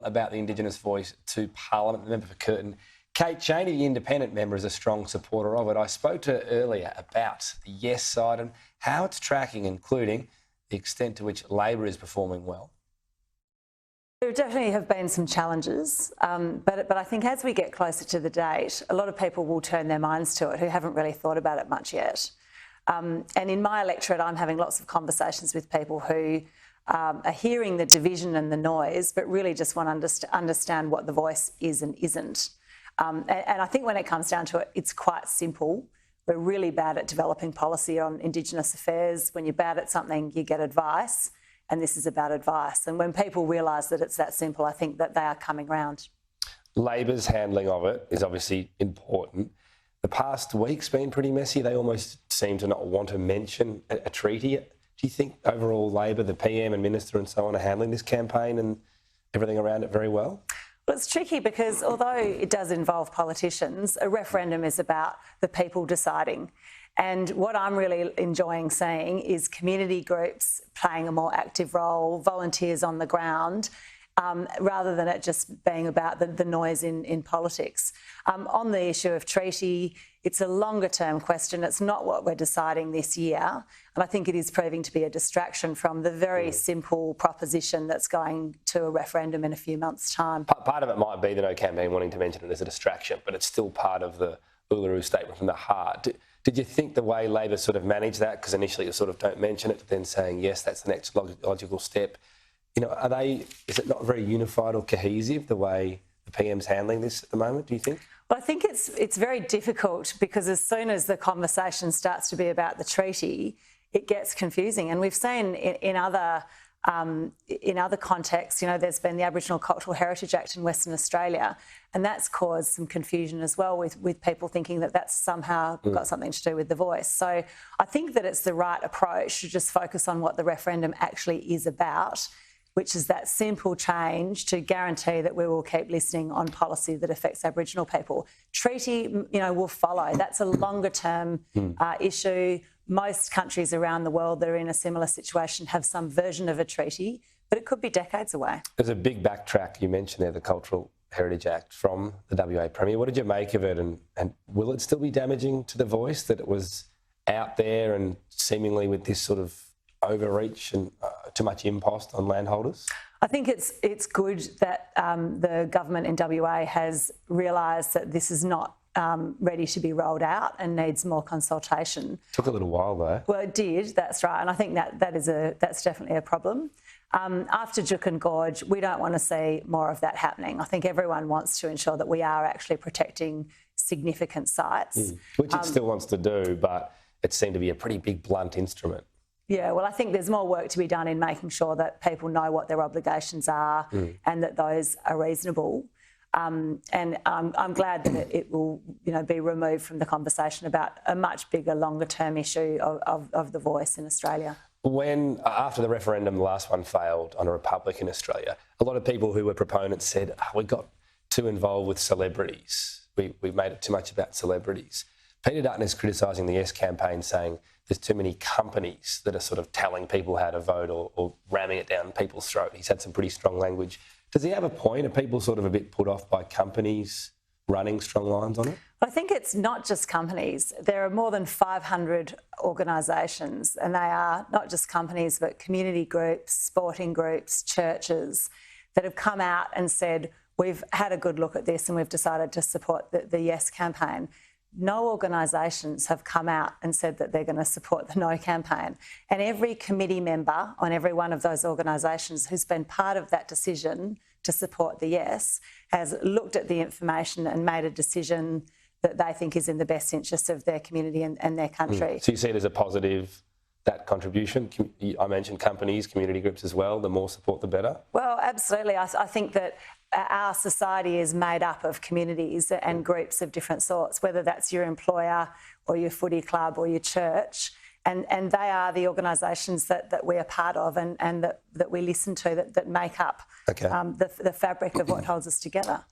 about the Indigenous voice to Parliament, the member for Curtin. Kate Chaney, the independent member, is a strong supporter of it. I spoke to her earlier about the yes side and how it's tracking, including the extent to which Labor is performing well. There definitely have been some challenges, but I think as we get closer to the date, a lot of people will turn their minds to it who haven't really thought about it much yet. And in my electorate, I'm having lots of conversations with people who are hearing the division and the noise, but really just want to understand what the voice is and isn't. And I think when it comes down to it, it's quite simple. We're really bad at developing policy on Indigenous affairs. When you're bad at something, you get advice, and this is about advice. And when people realise that it's that simple, I think that they are coming round. Labor's handling of it is obviously important. The past week's been pretty messy. They almost seem to not want to mention a treaty. Do you think overall Labor, the PM and Minister and so on, are handling this campaign and everything around it very well? Well, it's tricky because although it does involve politicians, a referendum is about the people deciding. And what I'm really enjoying seeing is community groups playing a more active role, volunteers on the ground, rather than it just being about the noise in politics. On the issue of treaty, it's a longer term question. It's not what we're deciding this year. And I think it is proving to be a distraction from the very simple proposition that's going to a referendum in a few months' time. Part of it might be the No campaign wanting to mention it as a distraction, but it's still part of the Uluru Statement from the Heart. Did you think the way Labor sort of managed that, because initially you sort of don't mention it, but then saying, yes, that's the next logical step, you know, is it not very unified or cohesive the way the PM's handling this at the moment, do you think? Well, I think it's very difficult because as soon as the conversation starts to be about the treaty, it gets confusing. And we've seen in other contexts, you know, there's been the Aboriginal Cultural Heritage Act in Western Australia, and that's caused some confusion as well with people thinking that that's somehow got something to do with the voice. So I think that it's the right approach to just focus on what the referendum actually is about, which is that simple change to guarantee that we will keep listening on policy that affects Aboriginal people. Treaty, you know, will follow. That's a longer term issue. Most countries around the world that are in a similar situation have some version of a treaty, but it could be decades away. There's a big backtrack, you mentioned there, the Cultural Heritage Act from the WA Premier. What did you make of it, and will it still be damaging to the voice that it was out there and seemingly with this sort of overreach and too much impost on landholders? I think it's good that the government in WA has realised that this is not ready to be rolled out and needs more consultation. Took a little while though. Well, it did, that's right, and I think that's definitely a problem. After Juukan Gorge, we don't want to see more of that happening. I think everyone wants to ensure that we are actually protecting significant sites. Which it still wants to do, but it seemed to be a pretty big blunt instrument. Yeah, well, I think there's more work to be done in making sure that people know what their obligations are and that those are reasonable. And I'm glad that it will, you know, be removed from the conversation about a much bigger, longer-term issue of the voice in Australia. When, after the referendum, the last one failed on a republic in Australia, a lot of people who were proponents said, we got too involved with celebrities. We made it too much about celebrities. Peter Dutton is criticising the Yes campaign, saying there's too many companies that are sort of telling people how to vote or ramming it down people's throat. He's had some pretty strong language. Does he have a point? Are people sort of a bit put off by companies running strong lines on it? I think it's not just companies. There are more than 500 organisations, and they are not just companies but community groups, sporting groups, churches that have come out and said, we've had a good look at this and we've decided to support the Yes campaign. No organisations have come out and said that they're going to support the No campaign. And every committee member on every one of those organisations who's been part of that decision to support the Yes has looked at the information and made a decision that they think is in the best interest of their community and their country. So you see it as a positive, that contribution? I mentioned companies, community groups as well. The more support, the better? Well, absolutely. I think that our society is made up of communities and groups of different sorts, whether that's your employer or your footy club or your church. And they are the organisations that we are part of and that we listen to that make up the fabric of what holds us together.